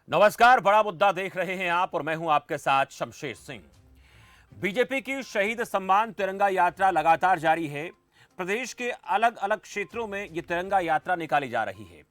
नमस्कार, बड़ा मुद्दा देख रहे हैं आप और मैं हूं आपके साथ शमशेर सिंह। बीजेपी की शहीद सम्मान तिरंगा यात्रा लगातार जारी है। प्रदेश के अलग अलग क्षेत्रों में ये तिरंगा यात्रा निकाली जा रही है।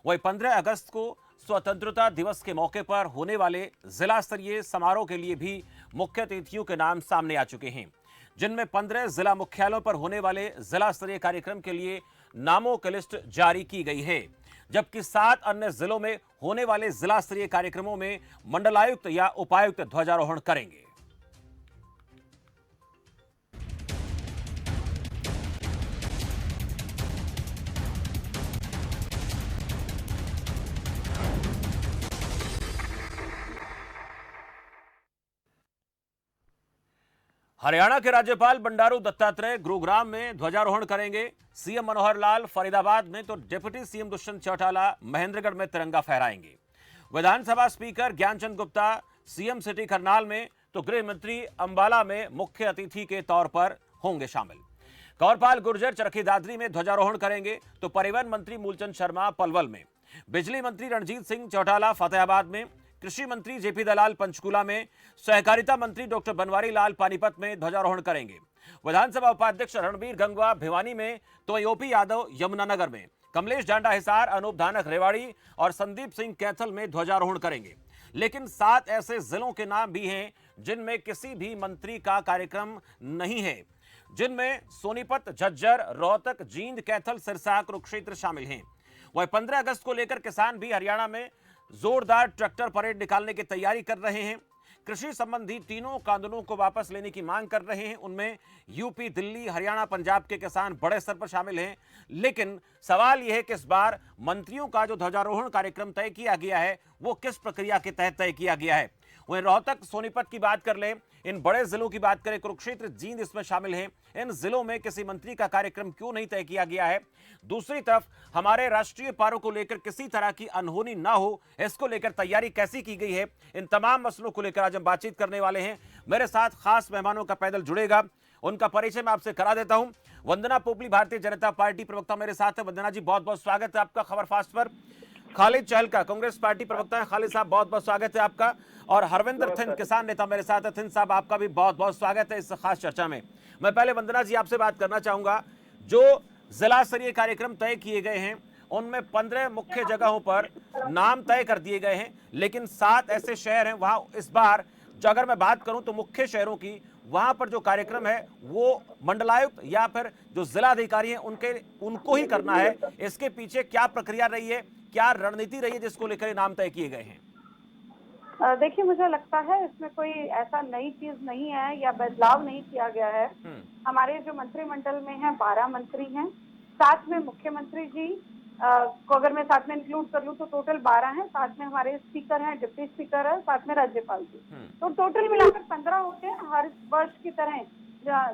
वही 15 अगस्त को स्वतंत्रता दिवस के मौके पर होने वाले जिला स्तरीय समारोह के लिए भी मुख्य अतिथियों के नाम सामने आ चुके हैं, जिनमें 15 जिला मुख्यालयों पर होने वाले जिला स्तरीय कार्यक्रम के लिए नामों की लिस्ट जारी की गई है, जबकि 7 अन्य जिलों में होने वाले जिला स्तरीय कार्यक्रमों में मंडलायुक्त या उपायुक्त ध्वजारोहण करेंगे। हरियाणा के राज्यपाल बंडारू दत्तात्रेय गुरुग्राम में ध्वजारोहण करेंगे। सीएम मनोहर लाल फरीदाबाद में तो डिप्टी सीएम दुष्यंत चौटाला महेंद्रगढ़ में तिरंगा फहराएंगे। विधानसभा speaker Gyanchand Gupta CM city Karnal में तो गृह मंत्री अंबाला में मुख्य अतिथि के तौर पर होंगे शामिल। कौरपाल गुर्जर चरखी दादरी में ध्वजारोहण करेंगे तो परिवहन मंत्री मूलचंद शर्मा पलवल में, बिजली मंत्री रणजीत सिंह चौटाला फतेहाबाद में, कृषि मंत्री जेपी दलाल पंचकूला में, सहकारिता मंत्री डॉक्टर बनवारी लाल पानीपत में ध्वजारोहण करेंगे। विधानसभा उपाध्यक्ष रणबीर गंगवा भिवानी में तो ओपी यादव यमुनानगर में, कमलेश जांडा हिसार, अनूप धानक रेवाड़ी और संदीप सिंह कैथल में ध्वजारोहण करेंगे। लेकिन 7 ऐसे जिलों के नाम भी हैं जिनमें किसी भी मंत्री का कार्यक्रम नहीं है, जिनमें सोनीपत, झज्जर, रोहतक, जींद, कैथल, सिरसा, कुरुक्षेत्र शामिल हैं। वही 15 अगस्त को लेकर किसान भी हरियाणा में जोरदार ट्रैक्टर परेड निकालने की तैयारी कर रहे हैं। कृषि संबंधी तीनों कानूनों को वापस लेने की मांग कर रहे हैं। उनमें यूपी, दिल्ली, हरियाणा, पंजाब के किसान बड़े स्तर पर शामिल हैं। लेकिन सवाल यह है कि इस बार मंत्रियों का जो ध्वजारोहण कार्यक्रम तय किया गया है वो किस प्रक्रिया के तहत तय किया गया है। वहीं रोहतक, सोनीपत की बात कर लें, इन बड़े जिलों की बात करें, कुरुक्षेत्र, जींद इसमें शामिल हैं। इन जिलों में किसी मंत्री का कार्यक्रम क्यों नहीं तय किया गया है? दूसरी तरफ हमारे राष्ट्रीय पारों को लेकर किसी तरह की अनहोनी ना हो, इसको लेकर तैयारी कैसी की गई है? इन तमाम मसलों को लेकर आज हम बातचीत करने वाले हैं। मेरे साथ खास मेहमानों का पैदल जुड़ेगा, उनका परिचय मैं आपसे करा देता हूं। वंदना पोपली भारतीय जनता पार्टी प्रवक्ता मेरे साथ है। वंदना जी, बहुत बहुत स्वागत है आपका खबर फास्ट पर। खालिद चहलका कांग्रेस पार्टी प्रवक्ता है। खालिद साहब, बहुत बहुत स्वागत है आपका। और हरविंदर थिंद किसान नेता मेरे साथ है। थिंद साहब, आपका भी बहुत बहुत स्वागत है इस खास चर्चा में। मैं पहले वंदना जी आपसे बात करना चाहूंगा, जो जिला स्तरीय कार्यक्रम तय किए गए हैं उनमें 15 मुख्य जगहों पर नाम तय कर दिए गए हैं, लेकिन 7 ऐसे शहर हैं वहां इस बार जो अगर मैं बात करूं तो मुख्य शहरों की, वहां पर जो कार्यक्रम है वो मंडलायुक्त या फिर जो जिलाधिकारी हैं उनको ही करना है। इसके पीछे क्या प्रक्रिया रही है, क्या रणनीति रही है जिसको लेकर ये नाम तय किए गए हैं? देखिए, मुझे लगता है इसमें कोई ऐसा नई चीज नहीं है या बदलाव नहीं किया गया है। हमारे जो मंत्रिमंडल में है 12 मंत्री हैं, साथ में मुख्यमंत्री जी को अगर मैं साथ में इंक्लूड कर लूँ तो टोटल 12 हैं। साथ में हमारे स्पीकर हैं, डिप्टी स्पीकर है, साथ में राज्यपाल जी, तो टोटल मिलाकर 15 होते हैं। हर वर्ष की तरह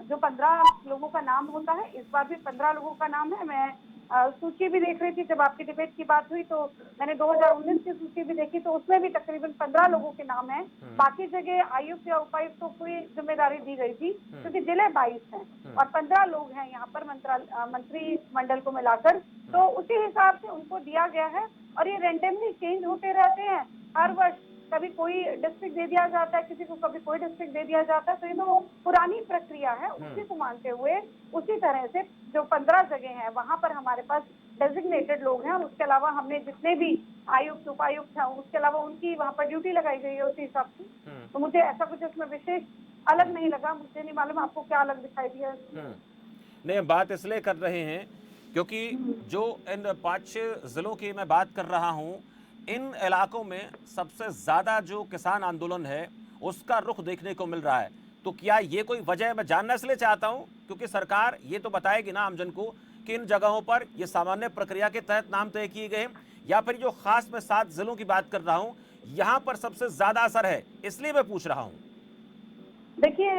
जो 15 लोगों का नाम होता है, इस बार भी 15 लोगों का नाम है। मैं सूची भी देख रही थी जब आपकी डिबेट की बात हुई, तो मैंने 2019 की सूची भी देखी, तो उसमें भी तकरीबन 15 लोगों के नाम हैं। बाकी जगह आयुक्त या उपायुक्त को कोई जिम्मेदारी दी गई थी, क्योंकि जिले 22 हैं और 15 लोग हैं यहाँ पर मंत्रिमंडल को मिलाकर, तो उसी हिसाब से उनको दिया गया है। और ये रेंडमली चेंज होते रहते हैं हर वर्ष। कभी कोई डिस्ट्रिक्ट दे दिया जाता है किसी को, कभी कोई डिस्ट्रिक्ट दे दिया जाता है। तो ये तो पुरानी प्रक्रिया है, उसी को मानते हुए उसी तरह से जो 15 जगह हैं वहां पर हमारे पास डेजिग्नेटेड लोग हैं, और उसके अलावा हमने जितने भी आयुक्त उपायुक्त हैं उसके अलावा उनकी वहां पर ड्यूटी लगाई गई है उसी हिसाब से। तो मुझे ऐसा कुछ इसमें विशेष अलग नहीं लगा। मुझे नहीं मालूम आपको क्या अलग दिखाई दिया। नहीं, बात इसलिए कर रहे हैं क्योंकि जो इन 5-6 जिलों की मैं बात कर रहा हूं, इन इलाकों में सबसे ज्यादा जो किसान आंदोलन है उसका रुख देखने को मिल रहा है। तो क्या ये कोई वजह है? मैं जानना इसलिए चाहता हूं क्योंकि सरकार ये तो बताएगी ना आमजन को कि इन जगहों पर ये सामान्य प्रक्रिया के तहत नाम तय किए गए, या फिर जो खास मैं 7 जिलों की बात कर रहा हूं यहां पर सबसे ज्यादा असर है, इसलिए मैं पूछ रहा हूं। देखिए,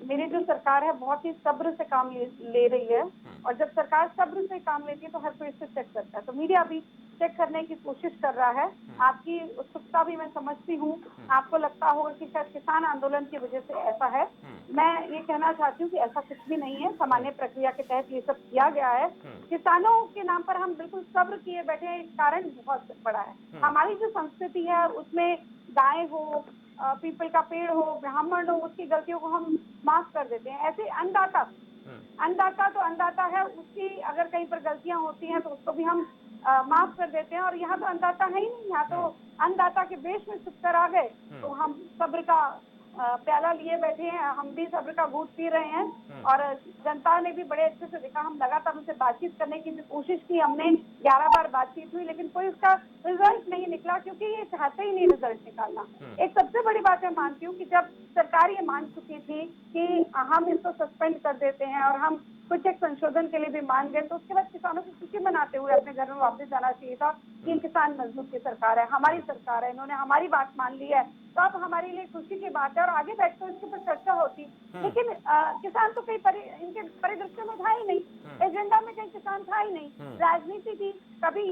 मेरी जो सरकार है बहुत ही सब्र से काम ले रही है। और जब सरकार सब्र से काम लेती है तो हर कोई इससे चेक करता है। तो मीडिया भी चेक करने की कोशिश कर रहा है। आपकी उत्सुकता भी मैं समझती हूँ। आपको लगता होगा कि शायद किसान आंदोलन की वजह से ऐसा है। मैं ये कहना चाहती हूँ कि ऐसा कुछ भी नहीं है। सामान्य प्रक्रिया के तहत ये सब किया गया है। किसानों के नाम पर हम बिल्कुल सब्र किए बैठे हैं, कारण बहुत बड़ा है। हमारी जो संस्कृति है उसमें गाय हो, पीपल का पेड़ हो, ब्राह्मण हो, उसकी गलतियों को हम माफ कर देते हैं। ऐसे अन्नदाता तो अन्नदाता है, उसकी अगर कहीं पर गलतियां होती हैं तो उसको भी हम माफ कर देते हैं। और यहाँ तो अन्नदाता है ही नहीं, यहाँ तो अन्नदाता के वेश में छुप कर आ गए। तो हम सब्र का प्याला लिए बैठे हैं, हम भी सब्र का घूंट पी रहे हैं। और जनता ने भी बड़े अच्छे से देखा। हम लगातार उनसे बातचीत करने की भी कोशिश की, हमने 11 बार बातचीत हुई, लेकिन कोई उसका रिजल्ट नहीं निकला, क्योंकि ये चाहते ही नहीं रिजल्ट निकालना। एक सबसे बड़ी बात मैं मानती हूँ कि जब सरकार ये मान चुकी थी कि हम इसको सस्पेंड कर देते हैं और हम कुछ एक संशोधन के लिए भी मान गए, तो उसके बाद किसानों की खुशी मनाते हुए अपने घर में वापस जाना चाहिए था कि किसान मजदूर की सरकार है, हमारी सरकार है, इन्होंने हमारी बात मान ली है, तो अब हमारे लिए खुशी की बात है। और आगे बैठ कर इसके ऊपर चर्चा होती। लेकिन किसान तो कहीं इनके परिदृश्य में था ही नहीं, एजेंडा में कहीं किसान था ही नहीं। राजनीति थी, कभी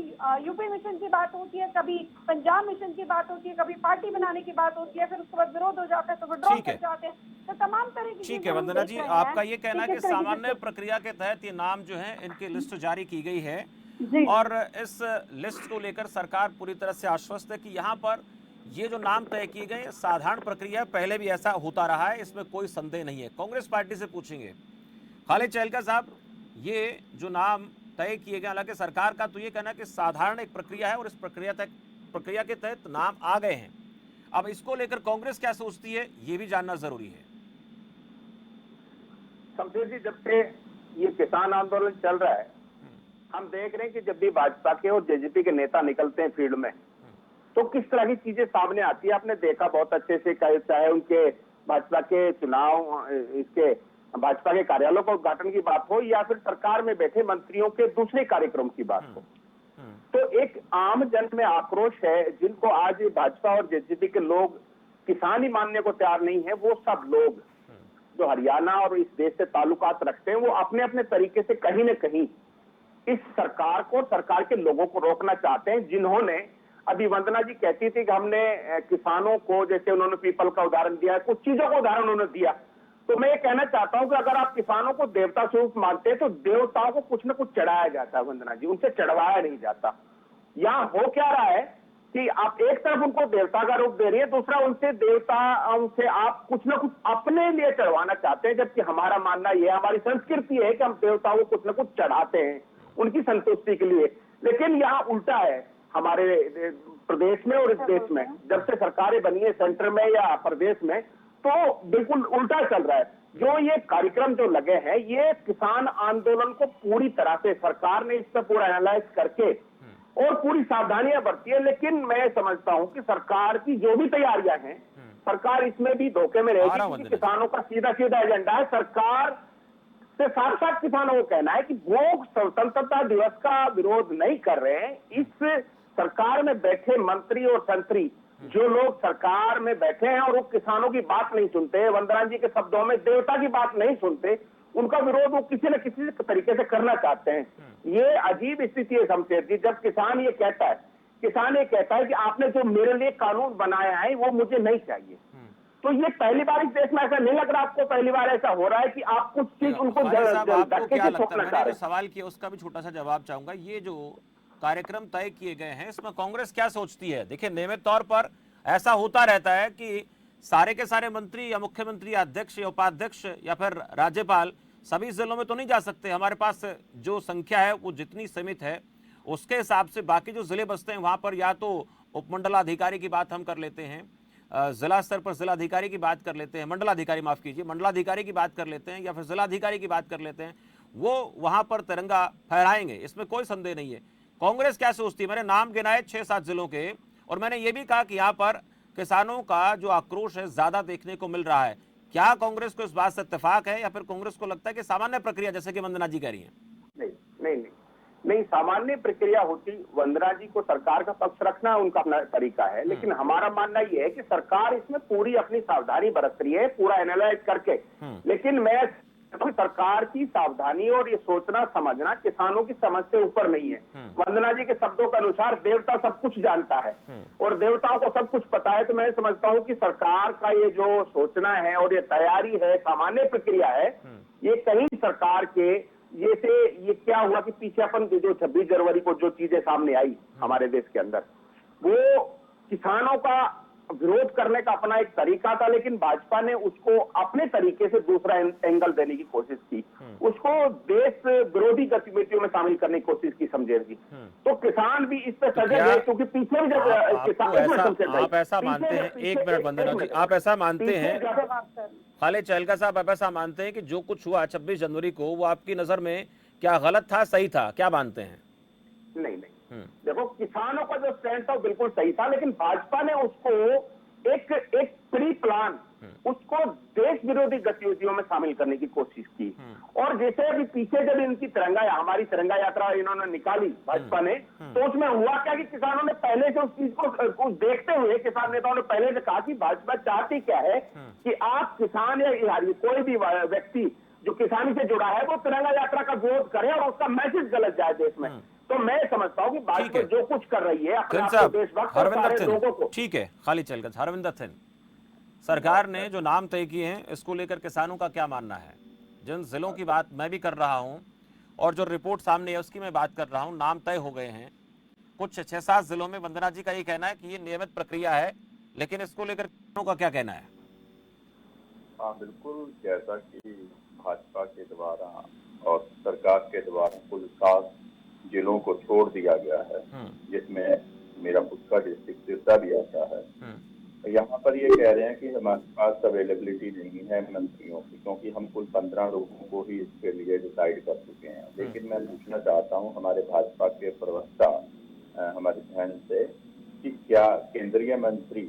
यूपी मिशन की बात होती है, कभी पंजाब मिशन की बात होती है, कभी पार्टी बनाने की बात होती है, फिर उसके बाद विरोध हो जाता है तो विड्रॉ कर जाते हैं। तो तमाम तरह की ठीक है वंदना जी, आपका ये कहना है कि सामान्य प्रक्रिया के तहत ये नाम जो है इनकी लिस्ट जारी की गई है और इस लिस्ट को लेकर सरकार पूरी तरह से आश्वस्त है कि यहाँ पर ये जो naम तय किए गए साधारण प्रक्रिया, पहले भी ऐसा होता रहा है, इसमें कोई संदेह नहीं है। कांग्रेस पार्टी से पूछेंगे खालिद चहलका साहब, ये जो नाम तय किए गए, हालांकि सरकार का तो ये कहना है कि साधारण एक प्रक्रिया है और इस प्रक्रिया के तहत नाम आ गए हैं। अब इसको लेकर कांग्रेस क्या सोचती है ये भी जानना जरूरी है। शमशेर जी, जब से ये किसान आंदोलन चल रहा है, हम देख रहे हैं कि जब भी भाजपा के और जेजेपी के नेता निकलते हैं फील्ड में तो किस तरह की चीजें सामने आती है। आपने देखा बहुत अच्छे से, चाहे उनके भाजपा के चुनाव, इसके भाजपा के कार्यालयों का उद्घाटन की बात हो या फिर सरकार में बैठे मंत्रियों के दूसरे कार्यक्रम की बात हो, तो एक आम जन में आक्रोश है। जिनको आज भाजपा और जेजेपी के लोग किसान ही मानने को तैयार नहीं है, वो सब लोग जो हरियाणा और इस देश से ताल्लुकात रखते हैं, वो अपने अपने तरीके से कहीं न कहीं इस सरकार को, सरकार के लोगों को रोकना चाहते हैं। जिन्होंने अभी वंदना जी कहती थी कि हमने किसानों को, जैसे उन्होंने पीपल का उदाहरण दिया, कुछ चीजों का उदाहरण उन्होंने दिया, तो मैं ये कहना चाहता हूं कि अगर आप किसानों को देवता स्वरूप मानते हैं तो देवताओं को कुछ न कुछ चढ़ाया जाता है वंदना जी, उनसे चढ़वाया नहीं जाता। यहाँ हो क्या रहा है कि आप एक तरफ उनको देवता का रूप दे रही है, दूसरा उनसे आप कुछ ना कुछ अपने लिए चढ़वाना चाहते हैं, जबकि हमारा मानना यह, हमारी संस्कृति है कि हम देवताओं को कुछ ना कुछ चढ़ाते हैं उनकी संतुष्टि के लिए। लेकिन यहाँ उल्टा है हमारे प्रदेश में और इस देश में, जब से सरकारें बनी है सेंटर में या प्रदेश में, तो बिल्कुल उल्टा चल रहा है। जो ये कार्यक्रम जो लगे हैं, ये किसान आंदोलन को पूरी तरह से सरकार ने इस पर पूरा एनालाइज करके और पूरी सावधानियां बरती है। लेकिन मैं समझता हूं कि सरकार की जो भी तैयारियां हैं, सरकार इसमें भी धोखे में रहेगी, क्योंकि किसानों का सीधा सीधा एजेंडा है। सरकार से साथ साथ किसानों को कहना है कि वो स्वतंत्रता दिवस का विरोध नहीं कर रहे हैं। इस सरकार में बैठे मंत्री और संतरी, जो लोग सरकार में बैठे हैं और वो किसानों की बात नहीं सुनते, वंदना जी के शब्दों में देवता की बात नहीं सुनते, उनका विरोध वो किसी न किसी तरीके से करना चाहते हैं। ये अजीब स्थिति है शमशेर जी, जब किसान ये कहता है कि आपने जो मेरे लिए कानून बनाया है वो मुझे नहीं चाहिए। तो ये पहली बार इस देश में ऐसा नहीं लग रहा आपको, पहली बार ऐसा हो रहा है कि आप कुछ चीज उनको धक्के से ठोकना चाह रहे हैं। सवाल किया उसका भी छोटा सा जवाब चाहूंगा। ये जो कार्यक्रम तय किए गए हैं, इसमें कांग्रेस क्या सोचती है? देखिए, नियमित तौर पर ऐसा होता रहता है कि सारे के सारे मंत्री या मुख्यमंत्री या अध्यक्ष या उपाध्यक्ष या फिर राज्यपाल सभी जिलों में तो नहीं जा सकते। हमारे पास जो संख्या है वो जितनी सीमित है, उसके हिसाब से बाकी जो जिले बसते हैं वहां पर या तो उपमंडलाधिकारी की बात हम कर लेते हैं, जिला स्तर पर जिलाधिकारी की बात कर लेते हैं, मंडलाधिकारी माफ कीजिए, मंडलाधिकारी की बात कर लेते हैं, या फिर जिलाधिकारी की बात कर लेते हैं, वो वहां पर तिरंगा फहराएंगे, इसमें कोई संदेह नहीं है। कांग्रेस क्या सोचती है? मैंने नाम गिनाए 6-7 जिलों के, और मैंने ये भी कहा कि यहाँ पर किसानों का जो आक्रोश है ज्यादा देखने को मिल रहा है। क्या कांग्रेस को इस बात से इत्तेफाक है या फिर कांग्रेस को लगता है कि सामान्य प्रक्रिया, जैसे कि वंदना जी कह रही है? नहीं, सामान्य प्रक्रिया होती। वंदना जी को सरकार का पक्ष रखना उनका अपना तरीका है, लेकिन हमारा मानना यह है कि सरकार इसमें पूरी अपनी सावधानी बरत रही है, पूरा एनालाइज करके। लेकिन मैं तो सरकार की सावधानी और ये सोचना समझना किसानों की समझ से ऊपर नहीं है। वंदना जी के शब्दों के अनुसार देवता सब कुछ जानता है और देवताओं को सब कुछ पता है। तो मैं समझता हूँ कि सरकार का ये जो सोचना है और ये तैयारी है, सामान्य प्रक्रिया है, ये कहीं सरकार के ये क्या हुआ कि पीछे अपन जो 26 जनवरी को जो चीजें सामने आई हमारे देश के अंदर, वो किसानों का विरोध करने का अपना एक तरीका था, लेकिन भाजपा ने उसको अपने तरीके से दूसरा एंगल देने की कोशिश की, उसको देश विरोधी गतिविधियों में शामिल करने की कोशिश की समझेर जी। तो किसान भी इस पर सजग है, क्योंकि पीछे भी जब आप ऐसा मानते हैं, एक मिनट वंदना जी, आप ऐसा मानते हैं, खालिद चहलका साहब, आप ऐसा मानते हैं कि जो कुछ हुआ 26 जनवरी को वो आपकी नजर में क्या गलत था, सही था, क्या मानते हैं? नहीं, देखो किसानों का जो स्टैंड था बिल्कुल सही था, लेकिन भाजपा ने उसको एक प्री प्लान उसको देश विरोधी गतिविधियों में शामिल करने की कोशिश की। और जैसे अभी पीछे जब इनकी हमारी तिरंगा यात्रा इन्होंने निकाली भाजपा ने, तो उसमें हुआ क्या कि किसानों ने पहले से उस चीज को देखते हुए किसान नेताओं ने पहले से कहा कि भाजपा चाहती क्या है कि आप किसान या कोई भी व्यक्ति जो किसानी से जुड़ा है वो तिरंगा यात्रा का विरोध करे और उसका मैसेज गलत जाए देश में। तो मैं समझता हूँ कि भाजपा जो कुछ कर रही है अपने देशभक्त सारे लोगों को। ठीक है खालिद चहलका, हरविंदर सिंह, सरकार ने जो नाम तय किए हैं इसको लेकर किसानों का क्या मानना है? जिन जिलों की बात मैं भी कर रहा हूं और जो रिपोर्ट सामने है उसकी मैं बात कर रहा हूं, नाम तय हो गए हैं कुछ 6-7 जिलों में। वंदना जी का ये कहना है कि ये नियमित प्रक्रिया है, लेकिन इसको लेकर किसानों का क्या कहना है? हाँ बिल्कुल, जैसा कि भाजपा के द्वारा और सरकार के द्वारा कुल 7 जिलों को छोड़ दिया गया है, जिसमें मेरा खुद का डिस्ट्रिक्ट सिरसा भी आता है। यहाँ पर ये कह रहे हैं कि हमारे पास अवेलेबिलिटी नहीं है मंत्रियों की, क्योंकि हम कुल 15 लोगों को ही इसके लिए डिसाइड कर चुके हैं। लेकिन मैं पूछना चाहता हूँ हमारे भाजपा के प्रवक्ता हमारी बहन से कि क्या केंद्रीय मंत्री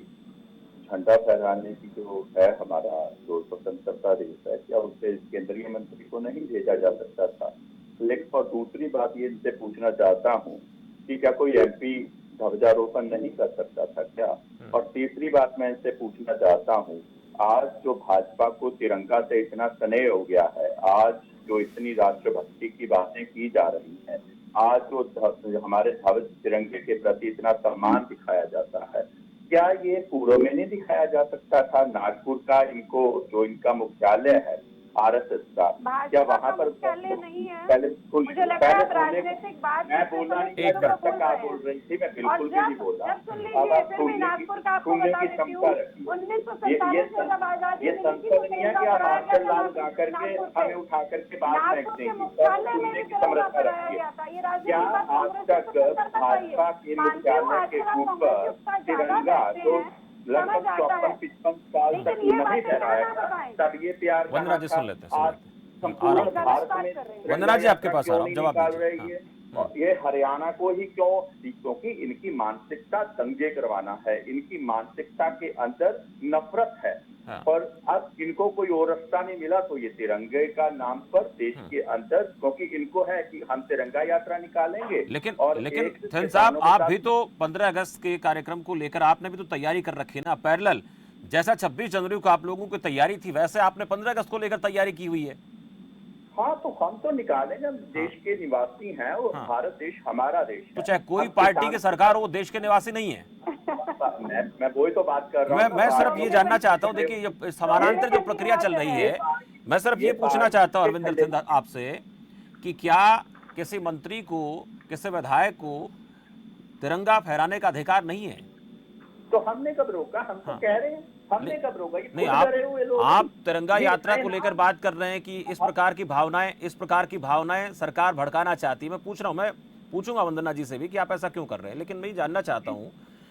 झंडा फहराने की जो है हमारा जो स्वतंत्रता दिवस है, क्या उससे केंद्रीय मंत्री को नहीं भेजा जा सकता था? लेकिन और दूसरी बात ये इनसे पूछना चाहता हूँ कि क्या कोई एमपी ध्वजारोपण नहीं कर सकता था क्या? और तीसरी बात मैं इनसे पूछना चाहता हूँ, आज जो भाजपा को तिरंगा से इतना स्नेह हो गया है, आज जो इतनी राष्ट्रभक्ति की बातें की जा रही हैं, आज जो हमारे ध्वज तिरंगे के प्रति इतना सम्मान दिखाया जाता है, क्या ये पूर्व में नहीं दिखाया जा सकता था? नागपुर का इनको जो इनका मुख्यालय है आरएसएस का, क्या वहाँ पर नहीं है? पहले मुझे लगता है राजनीतिक बात मैं बोलना नहीं, एक जब तक आप बोल रही थी मैं बिल्कुल भी नहीं बोला। अब आप सुनने की क्षमता रखिए। ये संसद नहीं है कि आप मास्टर लाल गा करके हमें उठा करके बात फेंक देंगे। सुनने की क्षमता रखिए। क्या आज तक भाजपा के मुख्यालय के ऊपर तिरंगा जो लगभग 54-55 साल तक नहीं फहराया, तब ये प्यार वंदना जी सुन लेते हैं, संपूर्ण भारत में वंदना जी आपके पास आ रहा हूं, जवाब दीजिए। ये हरियाणा को ही क्यों? क्योंकि इनकी मानसिकता दंगे करवाना है, इनकी मानसिकता के अंदर नफरत है। पर अब इनको कोई और रास्ता नहीं मिला, तो ये तिरंगे का नाम पर देश के अंदर, क्योंकि इनको है कि हम तिरंगा यात्रा निकालेंगे। लेकिन थिन साहब, आप भी तो 15 अगस्त के कार्यक्रम को लेकर आपने भी तो तैयारी कर रखी है ना पैरेलल। जैसा 26 जनवरी को आप लोगों की तैयारी थी, वैसे आपने 15 अगस्त को लेकर तैयारी की हुई है। हाँ, तो हम तो निकालेंगे, हम देश के निवासी हैं और भारत देश हमारा देश है। तो चाहे कोई पार्टी की सरकार हो, वो देश के निवासी नहीं है। मैं वही तो बात कर रहा हूँ। मैं सिर्फ ये जानना चाहता हूँ, देखिए ये समानांतर जो प्रक्रिया चल रही है, मैं सिर्फ ये पूछना चाहता हूँ अरविंदर सिंह आपसे कि क्या किसी मंत्री को, किसी विधायक को तिरंगा फहराने का अधिकार नहीं है? तो हमने कब रोका? हम तो कह रहे हैं हमने कब रोका? नहीं, आप तिरंगा यात्रा को लेकर बात कर रहे हैं कि इस प्रकार की भावनाएं सरकार भड़काना चाहती है। मैं पूछ रहा हूं, मैं पूछूंगा वंदना जी से भी कि आप ऐसा क्यों कर रहे हैं, लेकिन मैं जानना चाहता हूं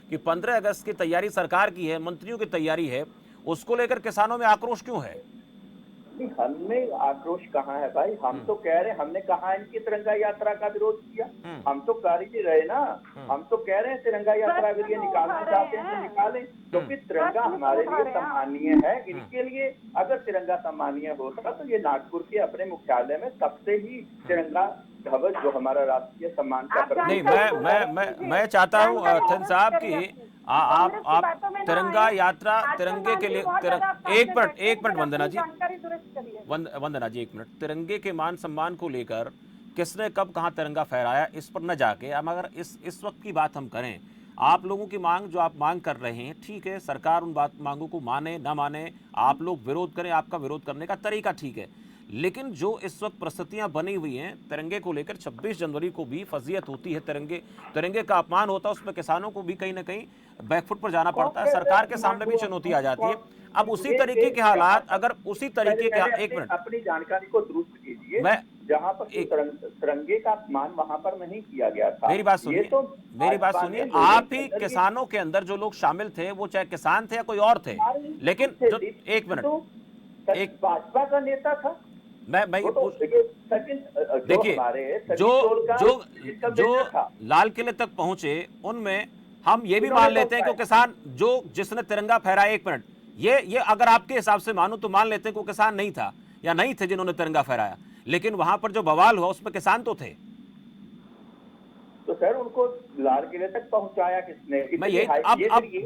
कि 15 अगस्त की तैयारी सरकार की है, मंत्रियों की तैयारी है, उसको लेकर किसानों में आक्रोश क्यों है? हमने आक्रोश कहाँ है भाई? हम तो कह रहे हैं, हमने कहा इनकी तिरंगा यात्रा का विरोध किया, हम तो कर ही रहे ना। हम तो कह रहे हैं तिरंगा यात्रा अगर ये निकालना चाहते हैं तो निकालें, क्योंकि तिरंगा हमारे लिए सम्मानीय है। इनके लिए अगर तिरंगा सम्मानीय होता तो ये नागपुर के अपने मुख्यालय में सबसे ही तिरंगा ध्वज जो हमारा राष्ट्रीय सम्मान का नहीं, मैं चाहता हूँ थिन साहब कि कांग्रेस की आप बातों में ना तिरंगा आए। यात्रा आजकल तिरंगे के मान लिए जी बहुत ज्यादा आप साथ एक में मिनट बैठते हैं, एक मिनट फिर वंदना अपनी जी, जानकारी दुरुस्त करिए। वंदना जी एक मिनट, तिरंगे के मान सम्मान को लेकर किसने कब कहां तिरंगा फहराया इस पर न जाके हम अगर इस वक्त की बात हम करें, आप लोगों की मांग जो आप मांग कर रहे हैं, ठीक है, सरकार उन बात मांगों को माने ना माने, आप लोग विरोध करें, आपका विरोध करने का तरीका ठीक है, लेकिन जो इस वक्त परिस्थितियां बनी हुई हैं तिरंगे को लेकर, 26 जनवरी को भी फजीयत होती है, तिरंगे का अपमान होता है, उसमें किसानों को भी कहीं ना कहीं बैकफुट पर जाना पड़ता है, सरकार के सामने भी चुनौती आ जाती है। अब उसी तरीके के हालात, अगर उसी तरीके के एक मिनट अपनी जानकारी को दुरुस्त कीजिए। मैं जहाँ पर तिरंगे का अपमान वहां पर नहीं किया गया था। मेरी बात सुनिए, ये तो मेरी बात सुनिए, आप ही किसानों के अंदर जो लोग शामिल थे वो चाहे किसान थे या कोई और थे, लेकिन जो एक मिनट एक भाजपा का नेता था। मैं ये देखिए जो जो जो लाल किले तक पहुंचे उनमें हम ये भी मान लेते हैं कि किसान जो जिसने तिरंगा फहराया, एक मिनट, ये अगर आपके हिसाब से मानो तो मान लेते हैं कि वो किसान नहीं था या नहीं थे जिन्होंने तिरंगा फहराया, लेकिन वहां पर जो बवाल हुआ उसमें किसान तो थे। तो सर उनको लाल किले तक पहुंचाया किसने? मैं ये अब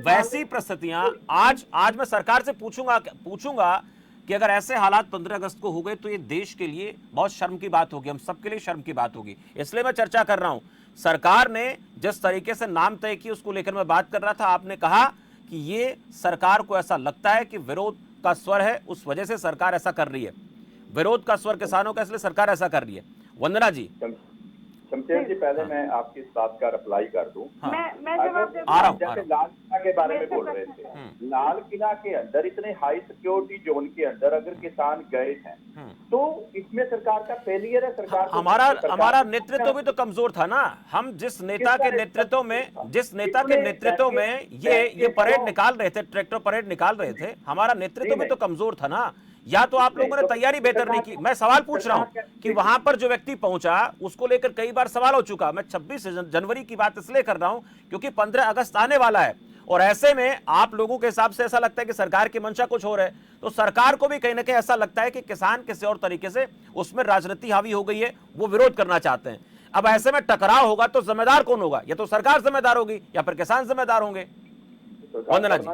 वैसी परिस्थितियां आज मैं सरकार से पूछूंगा कि अगर ऐसे हालात 15 अगस्त को हो गए तो ये देश के लिए बहुत शर्म की बात होगी, हम सबके लिए शर्म की बात होगी, इसलिए मैं चर्चा कर रहा हूं। सरकार ने जिस तरीके से नाम तय किया उसको लेकर मैं बात कर रहा था, आपने कहा कि ये सरकार को ऐसा लगता है कि विरोध का स्वर है, उस वजह से सरकार ऐसा कर रही है, विरोध का स्वर किसानों का, इसलिए सरकार ऐसा कर रही है। वंदना जी, शमशेर जी, पहले मैं आपकी इस बात का रिप्लाई कर दूं। हाँ। मैं जवाब दे आ रहा हूं। जैसे लाल किला के बारे में बोल रहे थे, लाल किला के अंदर इतने हाई सिक्योरिटी जोन के अंदर अगर किसान गए हैं तो इसमें सरकार का फेलियर है। सरकार हमारा नेतृत्व भी तो कमजोर था ना, हम जिस नेता के नेतृत्व में ये परेड निकाल रहे थे, ट्रैक्टर परेड निकाल रहे थे, हमारा नेतृत्व भी तो कमजोर था ना, या तो आप लोगों ने तैयारी बेहतर नहीं की। मैं सवाल पूछ रहा हूं कि वहां पर जो व्यक्ति पहुंचा उसको लेकर कई बार सवाल हो चुका। मैं 26 जनवरी की बात इसलिए कर रहा हूं क्योंकि 15 अगस्त आने वाला है और ऐसे में आप लोगों के हिसाब से ऐसा लगता है कि सरकार की मंशा कुछ और है, तो सरकार को भी कहीं ना कहीं ऐसा लगता है कि किसान किसी और तरीके से उसमें राजनीति हावी हो गई है, वो विरोध करना चाहते हैं। अब ऐसे में टकराव होगा तो जिम्मेदार कौन होगा? या तो सरकार जिम्मेदार होगी या फिर किसान जिम्मेदार होंगे। वंदना जी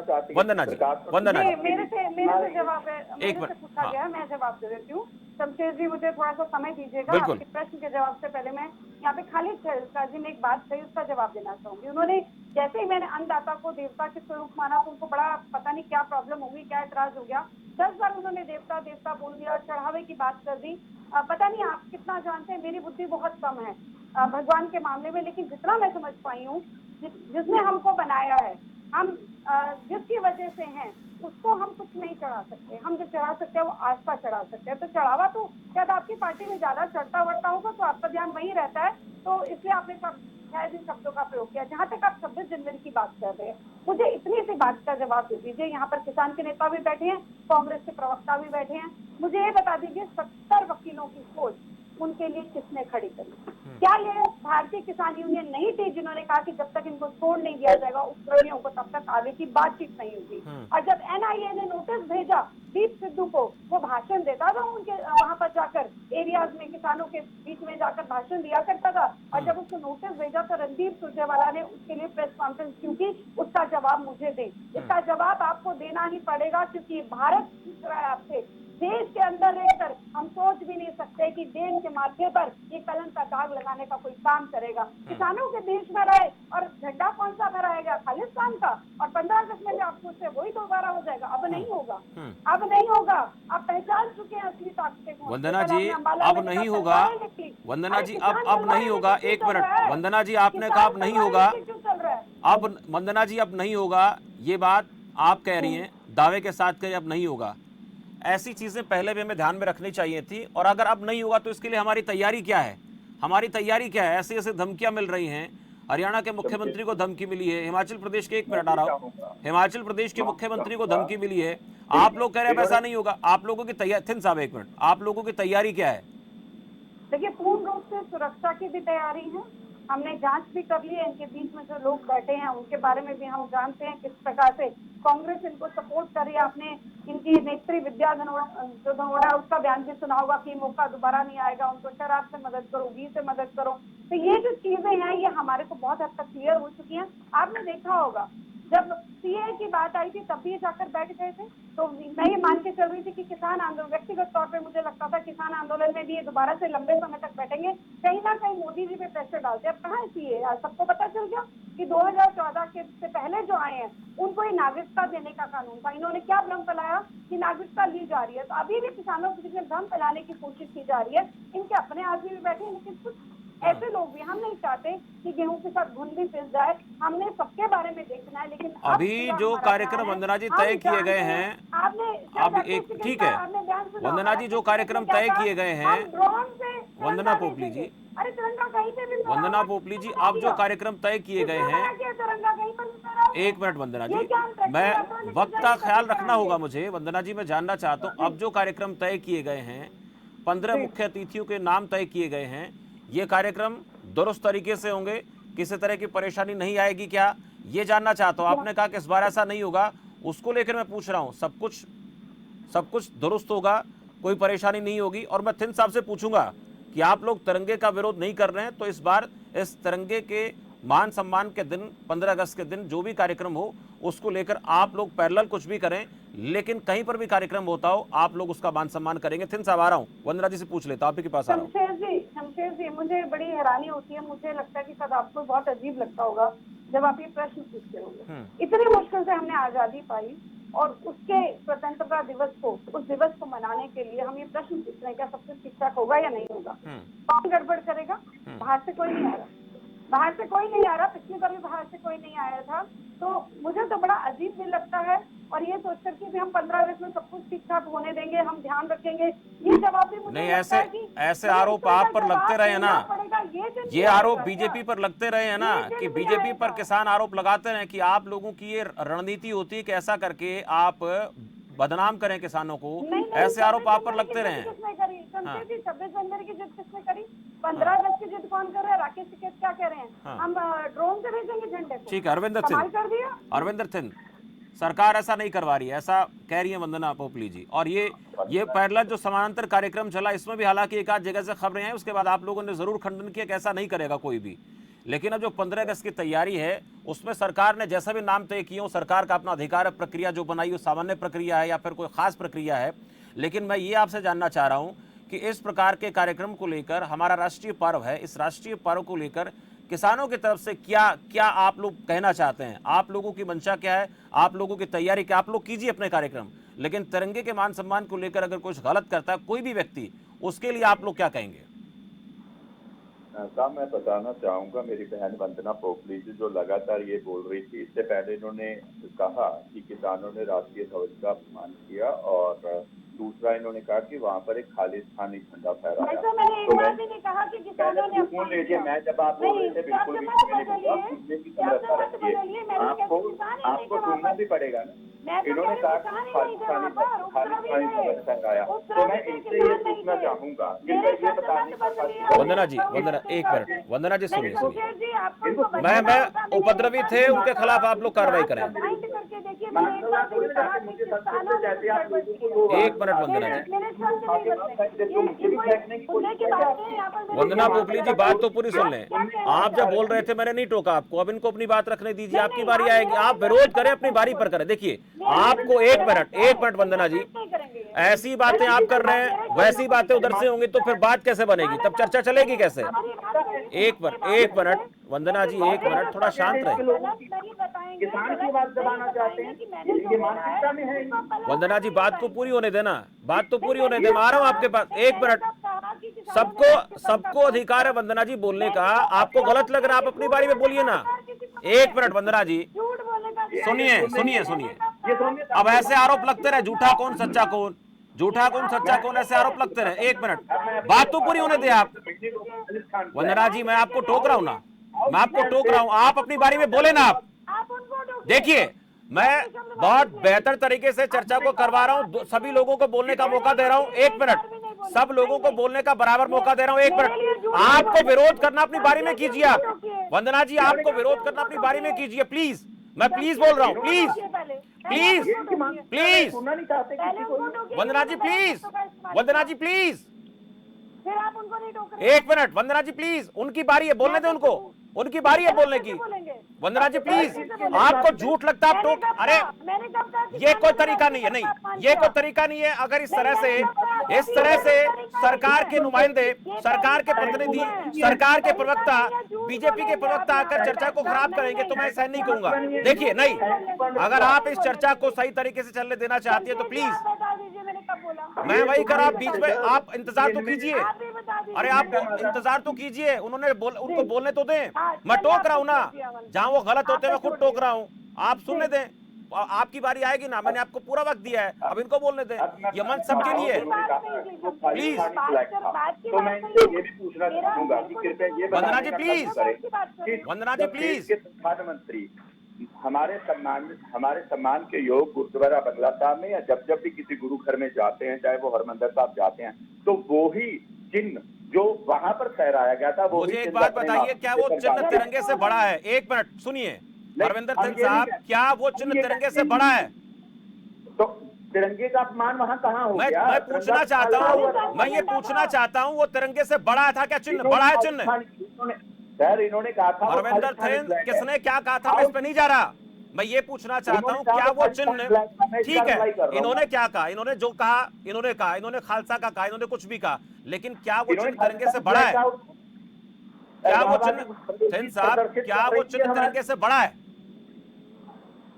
मेरे से जवाब है, एक मेरे से पूछा गया, मैं जवाब दे देती हूँ। शमशेर जी मुझे थोड़ा सा समय दीजिएगा, आपके प्रश्न के जवाब से पहले मैं यहाँ पे खालिद काजी ने एक बात कही, उसका जवाब देना चाहूंगी। उन्होंने जैसे ही मैंने अन्नदाता को देवता के स्वरूप माना तो उनको बड़ा पता नहीं क्या प्रॉब्लम होगी, क्या एतराज हो गया, 10 बार उन्होंने देवता देवता बोल दिया, चढ़ावे की बात कर दी। पता नहीं आप कितना जानते हैं, मेरी बुद्धि बहुत कम है भगवान के मामले में, लेकिन जितना मैं समझ पाई हूँ, जिसने हमको बनाया है, हम जिसकी वजह से हैं, उसको हम कुछ नहीं चढ़ा सकते। हम जो चढ़ा सकते हैं वो आस्था चढ़ा सकते हैं। तो चढ़ावा तो शायद आपकी पार्टी में ज्यादा चढ़ता बढ़ता होगा, तो आपका ध्यान वही रहता है, तो इसलिए आपने शायद इन शब्दों का प्रयोग किया। जहाँ तक आप 26 जनवरी की बात कर रहे हैं, मुझे इतनी सी बात का जवाब दे दीजिए। यहाँ पर किसान के नेता भी बैठे हैं, कांग्रेस के प्रवक्ता भी बैठे हैं, मुझे ये बता दीजिए 70 वकीलों की फौज उनके लिए किसने खड़ी करी? क्या ये भारतीय किसान यूनियन नहीं थी जिन्होंने कहा कि जब तक इनको छोड़ नहीं दिया जाएगा उपद्रवियों को तब तक आगे की बातचीत नहीं होगी? और जब एनआईए ने नोटिस भेजा दीप सिद्धू को, वो भाषण देता था उनके वहां पर जाकर एरियाज में, किसानों के बीच में जाकर भाषण दिया करता था, और जब उसको नोटिस भेजा तो रणदीप सुरजेवाला ने उसके लिए प्रेस कॉन्फ्रेंस क्यों की? उसका जवाब मुझे दे, इसका जवाब आपको देना ही पड़ेगा, क्योंकि भारत पूछ रहा है आपसे। देश के अंदर रहकर हम सोच भी नहीं सकते कि देश के माथे पर ये कलंक का दाग लगाने का कोई काम करेगा। किसानों के देश में रहे और झंडा कौन सा फहराएगा? खालिस्तान का। और 15 अगस्त में जो आप पूछते वही दोबारा हो जाएगा? अब नहीं होगा, अब नहीं होगा। आप पहचान चुके हैं असली ताकतें को। वंदना जी अब नहीं होगा, वंदना जी अब नहीं होगा। एक मिनट वंदना जी, आपने कहा अब नहीं होगा, अब वंदना जी अब नहीं होगा, ये बात आप कह रही हैं, दावे के साथ कह अब नहीं होगा। ऐसी चीजें पहले भी हमें ध्यान में रखनी चाहिए थी, और अगर अब नहीं होगा तो इसके लिए हमारी तैयारी क्या है? हमारी तैयारी क्या है? ऐसी ऐसी धमकियां मिल रही हैं, हरियाणा के मुख्यमंत्री को धमकी मिली है, हिमाचल प्रदेश के, एक मिनट आ रहा हूं, हिमाचल प्रदेश के मुख्यमंत्री को धमकी मिली है, आप लोग कह रहे हैं ऐसा नहीं होगा। आप लोगों की तैयारी, थिन साहब एक मिनट, आप लोगों की तैयारी क्या है? देखिए, पूर्ण रूप से सुरक्षा की भी तैयारी है, हमने जांच भी कर ली है। इनके बीच में जो लोग बैठे हैं उनके बारे में भी हम जानते हैं किस प्रकार से कांग्रेस इनको सपोर्ट कर रही है। आपने इनकी नेत्री विद्या धनोड़ा उसका बयान भी सुना होगा कि मौका दोबारा नहीं आएगा, उनको शराब से मदद करो, घी से मदद करो। तो ये जो चीजें हैं ये हमारे को बहुत हद तक क्लियर हो चुकी हैं। आपने देखा होगा जब सीए की बात आई थी तब भी ये जाकर बैठ गए थे। तो मैं ये मान के चल रही थी कि किसान आंदोलन, व्यक्तिगत तौर पे मुझे लगता था किसान आंदोलन में भी ये दोबारा से लंबे समय तक बैठेंगे, कहीं ना कहीं मोदी जी पे प्रेशर डालते। अब कहाँ है सीए? आज सबको पता चल गया कि 2014 के से पहले जो आए हैं उनको ये नागरिकता देने का कानून था। इन्होंने क्या भ्रम फैलाया कि नागरिकता ली जा रही है, तो अभी भी किसानों के लिए भ्रम फैलाने की कोशिश की जा रही है। इनके अपने आदमी भी बैठे हैं, लेकिन कुछ ऐसे लोग भी, हम नहीं चाहते कि गेहूं के साथ घुन भी पिस जाए, हमने सबके बारे में देखना है। लेकिन अभी जो कार्यक्रम वंदना जी तय किए गए हैं, अब एक ठीक है वंदना जी, जो कार्यक्रम तय किए गए हैं, वंदना पोपली जी, अरे तिरंगा कहीं पे भी, वंदना पोपली जी, अब जो कार्यक्रम तय किए गए हैं, तिरंगा कहीं पर भी, एक मिनट वंदना जी, मैं वक्त का ख्याल रखना होगा मुझे। वंदना जी, मैं जानना चाहता हूँ, अब जो कार्यक्रम तय किए गए हैं, 15 मुख्य अतिथियों के नाम तय किए गए हैं, ये कार्यक्रम दुरुस्त तरीके से होंगे, किसी तरह की परेशानी नहीं आएगी क्या, ये जानना चाहता हूँ। आपने कहा कि इस बार ऐसा नहीं होगा, उसको लेकर मैं पूछ रहा हूँ। सब कुछ दुरुस्त होगा, कोई परेशानी नहीं होगी। और मैं थिन साहब से पूछूंगा कि आप लोग तिरंगे का विरोध नहीं कर रहे हैं, तो इस बार इस तिरंगे के मान सम्मान के दिन 15 अगस्त के दिन जो भी कार्यक्रम हो उसको लेकर आप लोग पैरेलल कुछ भी करें, लेकिन कहीं पर भी कार्यक्रम होता हो आप लोग उसका मान सम्मान करेंगे। थिन साहब आ रहा हूँ, वंदना जी से पूछ लेता, आप ही के पास आ रहा हूँ। शमशेर जी, मुझे बड़ी हैरानी होती है, मुझे लगता है कि शायद आपको बहुत अजीब लगता होगा जब आप ये प्रश्न पूछते होंगे। इतनी मुश्किल से हमने आजादी पाई और उसके स्वतंत्रता दिवस को, उस दिवस को मनाने के लिए हम ये प्रश्न पूछ रहे हैं, क्या सब कुछ ठीक ठाक होगा या नहीं होगा? कौन गड़बड़ करेगा? बाहर से कोई नहीं आ रहा, बाहर से कोई नहीं आ रहा, पिछली बार भी बाहर से कोई नहीं आया था। तो मुझे तो बड़ा अजीब भी लगता है, और ये सोचकर कि भी हम 15 अगस्त में सब कुछ ठीक ठाक होने देंगे, हम ध्यान रखेंगे, ये जवाब भी मुझे नहीं, लगता ऐसे आरोप आप पर लगते रहे हैं ना, ये आरोप बीजेपी पर लगते रहे हैं ना, कि बीजेपी पर किसान आरोप लगाते रहे कि आप लोगों की ये रणनीति होती है कि ऐसा करके आप बदनाम करें किसानों को, ऐसे आरोप आप पर लगते रहे हैं। 26 जनवरी की जिद किसने करी? 15 अगस्त की जिद कौन कर रहा है? राकेश टिकैत क्या कह रहे हैं? हम ड्रोन से भेजेंगे झंडे को। ठीक है, अरविंदर सिंह, सरकार ऐसा नहीं करवा रही है, ऐसा कह रही है वंदना पोपली जी। और ये पैरेलल जो समानांतर कार्यक्रम चला, इसमें भी हालांकि एक आध जगह से खबरें हैं, उसके बाद आप लोगों ने जरूर खंडन किया कि ऐसा नहीं करेगा कोई भी। लेकिन अब जो 15 अगस्त की तैयारी है उसमें सरकार ने जैसा भी नाम तय किए हो, सरकार का अपना अधिकार है, प्रक्रिया जो बनाई हो सामान्य प्रक्रिया है या फिर कोई खास प्रक्रिया है। लेकिन मैं ये आपसे जानना चाह रहा हूँ कि इस प्रकार के कार्यक्रम को लेकर, हमारा राष्ट्रीय पर्व है, इस राष्ट्रीय पर्व को लेकर किसानों की तरफ से क्या आप लोग कहना चाहते हैं? आप लोगों की मंशा क्या है, आप लोगों की तैयारी क्या? आप लोग कीजिए अपने कार्यक्रम, लेकिन तिरंगे के मान सम्मान को लेकर अगर कुछ गलत करता है कोई भी व्यक्ति, उसके लिए आप लोग क्या कहेंगे? साहब, मैं बताना चाहूंगा, मेरी बहन वंदना पोपली जी जो लगातार ये बोल रही थी, इससे पहले इन्होंने कहा कि किसानों ने राष्ट्रीय ध्वज का अपमान किया, और दूसरा इन्होंने कहा कि वहाँ पर एक खालिस्तानी झंडा फहराया। तो मैं नहीं कहा कि किसानों ने सुन लीजिए, मैं जब आप बोल रहे थे बिल्कुल भी आपको सुनना भी पड़ेगा ना। इन्होंने कहा कि खालिस्तानी ध्वज फहराया, तो मैं इनसे ये पूछना चाहूंगा, वंदना जी, एक मिनट, वंदना जी सुनिए, मैं उपद्रवी थे, उनके खिलाफ आप लोग कार्रवाई करें। एक मिनट वंदना जी, वंदना पोपली जी बात तो पूरी सुन लें। आप जब बोल रहे थे मैंने नहीं टोका आपको, अब इनको अपनी बात रखने दीजिए, आपकी बारी आएगी, आप विरोध करें, अपनी बारी पर करें। देखिए आपको एक मिनट वंदना जी, ऐसी बातें आप कर रहे हैं, वैसी बातें उधर से होंगी, तो फिर बात कैसे बनेगी, तब चर्चा चलेगी कैसे? एक मिनट वंदना जी, एक मिनट, थोड़ा शांत रहे। किसान की बात दबाना चाहते हैं, ये मानसिकता में है। वंदना जी बात को पूरी होने देना, बात तो पूरी होने दे, मैं आ रहा हूँ आपके पास। एक मिनट, सबको अधिकार है वंदना जी बोलने का, आपको गलत लग रहा है आप अपनी बारी में बोलिए ना। एक मिनट वंदना जी, सुनिए, अब ऐसे आरोप लगते रहे, झूठा कौन सच्चा कौन, ऐसे आरोप लगते रहे। एक मिनट, बात तो पूरी होने दे आप। वंदना जी मैं आपको टोक रहा हूँ ना, आप अपनी बारी में बोले ना। आप देखिए, मैं बहुत बेहतर तरीके से चर्चा को करवा रहा हूँ, सभी लोगों को बोलने का मौका दे रहा हूँ। एक मिनट, सब लोगों को बोलने का बराबर मौका दे रहा हूँ। एक मिनट, आपको विरोध करना अपनी बारी में कीजिए। आप वंदना जी, आपको विरोध करना अपनी बारी में कीजिए, प्लीज। मैं प्लीज बोल रहा हूँ, प्लीज वंदना जी प्लीज, एक मिनट वंदना जी प्लीज, उनकी बारी है, बोलने दे उनको, उनकी बारी है बोलने की। वंदना जी प्लीज, आपको झूठ लगता है तो अरे ये कोई तरीका नहीं है, नहीं ये कोई तरीका नहीं है। अगर इस तरह से सरकार के नुमाइंदे, सरकार के प्रतिनिधि, सरकार के प्रवक्ता, बीजेपी के प्रवक्ता आकर चर्चा को खराब करेंगे तो मैं सहन नहीं करूंगा। देखिए नहीं, अगर आप इस चर्चा को सही तरीके से चलने देना चाहती है तो प्लीज, मैं वही कर, आप बीच में आप इंतजार तो कीजिए, अरे आप इंतजार तो कीजिए, उनको बोलने तो दें। मैं टोक रहा हूं ना, जहां वो गलत होते हैं मैं खुद टोक रहा हूं, आप सुनने दें, आपकी बारी आएगी ना, मैंने आपको पूरा वक्त दिया है, अब इनको बोलने दें, ये मंच सबके लिए है। प्लीज तो मैं इनसे ये भी पूछना चाहूंगा कि कृपया ये वंदना जी प्लीज, वंदना जी प्लीज। प्रधानमंत्री हमारे सम्मान के योग गुरुद्वारा बंगला साहब में या जब भी किसी गुरु घर में जाते हैं, चाहे वो हरमंदिर साहब जाते हैं, तो वो ही चिन्ह जो वहां पर फहराया गया था, वो मुझे एक बात बताइए, क्या वो चिन्ह तिरंगे से बड़ा है? एक मिनट सुनिए हरविंदर सिंह साहब, क्या वो चिन्ह तिरंगे से बड़ा है? तो तिरंगे का अपमान वहां कहाँ हो गया? मैं पूछना चाहता हूँ, मैं ये पूछना चाहता हूँ, वो तिरंगे से बड़ा था क्या चिन्ह? बड़ा है चिन्ह? सर इन्होंने कहा था, हरविंदर सिंह किसने क्या कहा था, मैं इस पे नहीं जा रहा, मैं ये पूछना चाहता हूँ क्या वो चिन्ह, ठीक है इन्होंने क्या कहा, इन्होंने जो कहा इन्होंने खालसा का कहा, इन्होंने कुछ भी कहा, लेकिन क्या वो चिन्ह तिरंगे से बड़ा है? क्या वो चिन्ह सिंह साहब, क्या वो चिन्ह तिरंगे से बड़ा है?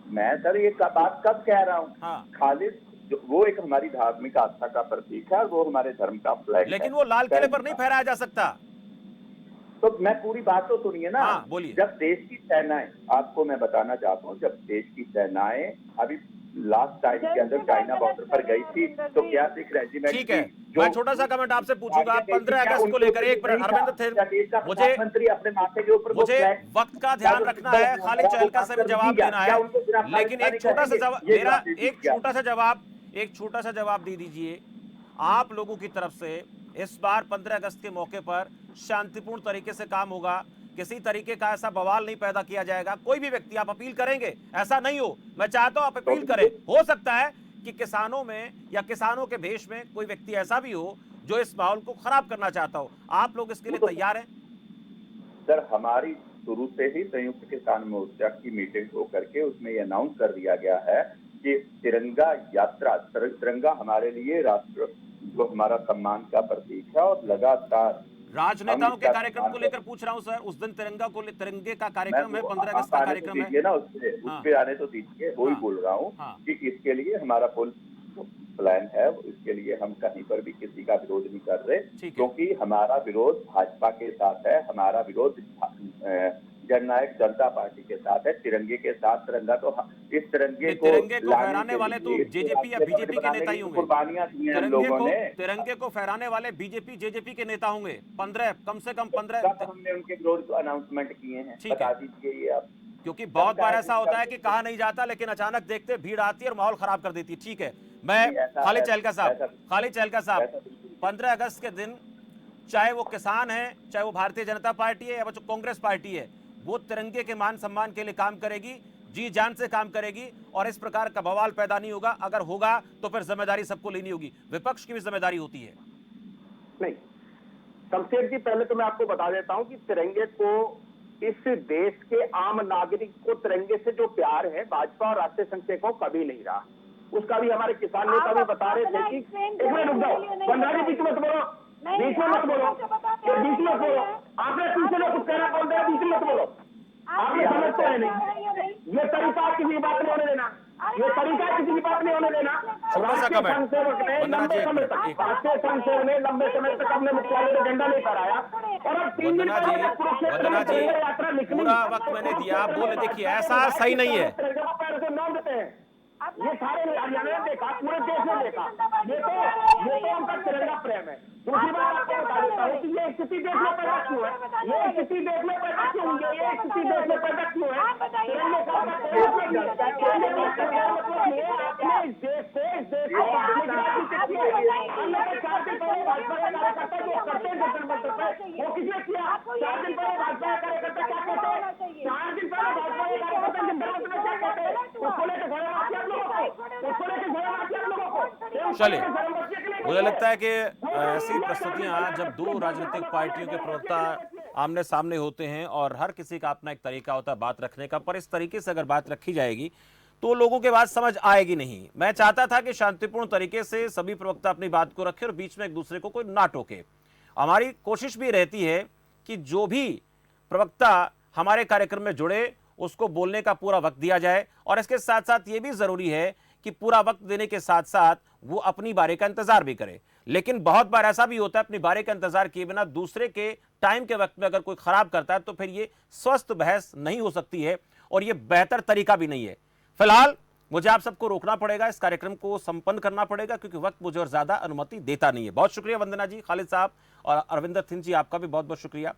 मैं सर ये बात कब कह रहा हूँ, हाँ। खालिद वो एक हमारी धार्मिक आस्था का प्रतीक है और वो हमारे धर्म का फ्लैग है, लेकिन वो लाल किले पर नहीं फहराया जा सकता। तो मैं पूरी बात तो सुनिए ना। हाँ, बोलिए। जब देश की सेनाएं, आपको मैं बताना चाहता हूँ, जब देश की सेनाएं अभी लास्ट टाइम के अंदर चाइना बॉर्डर पर गई थी, तो क्या सिख रेजिमेंट, ठीक है, मैं छोटा सा कमेंट आपसे पूछूंगा, 15 अगस्त को लेकर एक मिनट हरविंदर सिंह, मुझे अपने माथे के ऊपर वक्त का ध्यान रखना है, खाली चहलका से भी जवाब देना है, लेकिन एक छोटा सा जवाब, मेरा एक छोटा सा जवाब दे दीजिए। आप लोगों की तरफ से इस बार 15 अगस्त के मौके पर शांतिपूर्ण तरीके से काम होगा, किसी तरीके का ऐसा बवाल नहीं पैदा किया जाएगा, कोई भी व्यक्ति आप अपील करेंगे ऐसा नहीं हो, मैं चाहता हूं आप अपील करें। हो सकता है कि किसानों में या किसानों के भेष में कोई व्यक्ति ऐसा भी हो जो इस माहौल को खराब करना चाहता हो, आप लोग इसके लिए तैयार हैं? सर हमारी शुरू से ही संयुक्त किसान मोर्चा की मीटिंग हो करके उसमें ये अनाउंस कर दिया गया है कि तिरंगा यात्रा, तिरंगा हमारे लिए राष्ट्र जो हमारा सम्मान का प्रतीक है, और लगातार राजनेताओं के कार्यक्रम को लेकर पूछ रहा हूं सर, उस दिन तिरंगे का कार्यक्रम है, 15 अगस्त का कार्यक्रम है ना, उस पे आने तो दीजिए, वही बोल रहा हूँ कि इसके लिए हमारा फुल प्लान है, इसके लिए हम कहीं पर भी किसी का विरोध नहीं कर रहे, क्योंकि हमारा विरोध भाजपा के साथ है, हमारा विरोध जननायक जनता पार्टी के साथ है, तिरंगे के साथ। तिरंगा तो इस तिरंगे को फहराने वाले तो जेजेपी या बीजेपी के नेता ही होंगे, कुर्बानियां दी हैं लोगों ने, तिरंगे को फहराने वाले बीजेपी जेजेपी के नेता होंगे, 15 कम से कम 15 हमने उनके विरोध को अनाउंसमेंट किए हैं, बता दीजिए ये आप, क्योंकि बहुत बार ऐसा होता है कि कहा नहीं जाता, लेकिन अचानक देखते भीड़ आती है और माहौल खराब कर देती है। ठीक है, मैं खालिद चहलका साहब 15 अगस्त के दिन, चाहे वो किसान है, चाहे वो भारतीय जनता पार्टी है या वो कांग्रेस पार्टी है, वो तिरंगे के मान सम्मान के लिए काम करेगी, जी जान से काम करेगी, और इस प्रकार का बवाल पैदा नहीं होगा। अगर होगा तो फिर जिम्मेदारी सबको लेनी होगी, विपक्ष की भी जिम्मेदारी होती है। नहीं शमशेर जी, पहले तो मैं आपको बता देता हूं कि तिरंगे को, इस देश के आम नागरिक को तिरंगे से जो प्यार है भाजपा और राष्ट्रीय संघ को कभी नहीं रहा। उसका भी हमारे किसान नेता भी बता रहे थे कि एक मिनट रुक जाओ, बंधारी बीच मत बोलो, बीच में मत बोलो, बीच में बोलो, आपने पीछे में कुछ कहना बोल दिया, बीच में मत बोलो, आप ये समझते हैं नहीं, ये तरीका किसी बात नहीं होने देना, ये तरीका किसी की बात नहीं होने देना। राष्ट्रीय स्वयंसेवक ने लंबे समय तक अपने मुख्यालय में झंडा नहीं फहराया, और अब 3 दिन पहले कुरुक्षेत्र में तिरंगा यात्रा निकली, पूरा वक्त मैंने दिया, बोले देखिए ऐसा सही नहीं है, नाम देते हैं, ये सारे हरियाणा ने देखा, पूरे देश ने देखा, ये तो उनका तिरंगा प्रेम है। दूसरी बात आपको बता देता हूँ कि ये स्थिति देश में पैदा क्यों है, ये स्थिति देश में पैदा क्यों हुई है, ये स्थिति देश में पैदा क्यों है, तिरंगे का अपने इस देश को, अन्य 4 दिन पहले भाजपा के कार्यकर्ता जो करते हैं जनता पर, वो किसी किया 4 दिन पहले भाजपा के कार्यकर्ता क्या कहते हैं, 4 दिन पहले भाजपा के कार्यकर्ता जनता में क्या कहते हैं, उसको लेकर घर आती आप लोगों को, उसको लेकर घर आती आप लोगों को। चलिए, मुझे लगता है कि ऐसी परिस्थितियां जब दो राजनीतिक पार्टियों के प्रवक्ता आमने सामने होते हैं और हर किसी का अपना एक तरीका होता है बात रखने का, पर इस तरीके से अगर बात रखी जाएगी तो लोगों के बात समझ आएगी नहीं। मैं चाहता था कि शांतिपूर्ण तरीके से सभी प्रवक्ता अपनी बात को रखें और बीच में एक दूसरे को कोई ना टोके। हमारी कोशिश भी रहती है कि जो भी प्रवक्ता हमारे कार्यक्रम में जुड़े उसको बोलने का पूरा वक्त दिया जाए, और इसके साथ साथ ये भी जरूरी है कि पूरा वक्त देने के साथ साथ वो अपनी बारी का इंतजार भी करे। लेकिन बहुत बार ऐसा भी होता है अपनी बारी का इंतजार किए बिना दूसरे के टाइम के वक्त में अगर कोई खराब करता है तो फिर ये स्वस्थ बहस नहीं हो सकती है और ये बेहतर तरीका भी नहीं है। फिलहाल मुझे आप सबको रोकना पड़ेगा, इस कार्यक्रम को संपन्न करना पड़ेगा क्योंकि वक्त मुझे और ज्यादा अनुमति देता नहीं है। बहुत शुक्रिया वंदना जी, खालिद साहब और अरविंदर सिंह जी, आपका भी बहुत बहुत शुक्रिया।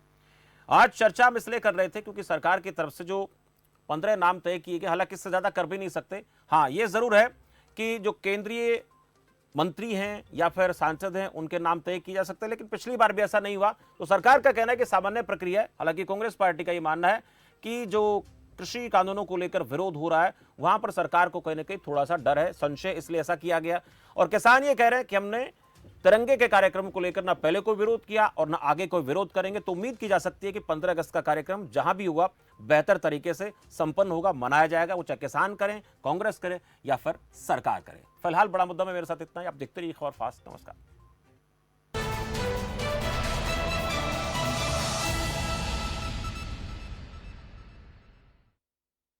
आज चर्चा हम इसलिए कर रहे थे क्योंकि सरकार की तरफ से जो 15 नाम तय किए गए, हालांकि इससे ज्यादा कर भी नहीं सकते। हाँ, ये जरूर है कि जो केंद्रीय मंत्री हैं या फिर सांसद हैं उनके नाम तय किए जा सकते हैं, लेकिन पिछली बार भी ऐसा नहीं हुआ। तो सरकार का कहना है कि सामान्य प्रक्रिया है। हालांकि कांग्रेस पार्टी का ये मानना है कि जो कृषि कानूनों को लेकर विरोध हो रहा है वहां पर सरकार को कहीं ना कहीं थोड़ा सा डर है, संशय, इसलिए ऐसा किया गया। और किसान ये कह रहे हैं कि हमने तिरंगे के कार्यक्रम को लेकर ना पहले कोई विरोध किया और ना आगे कोई विरोध करेंगे। तो उम्मीद की जा सकती है कि 15 अगस्त का कार्यक्रम जहां भी हुआ बेहतर तरीके से संपन्न होगा, मनाया जाएगा। वो चाहे किसान करें, कांग्रेस करे या फिर सरकार करे। फिलहाल बड़ा मुद्दा में मेरे साथ इतना ही। आप देखते रहिए खबर फास्ट। नमस्कार।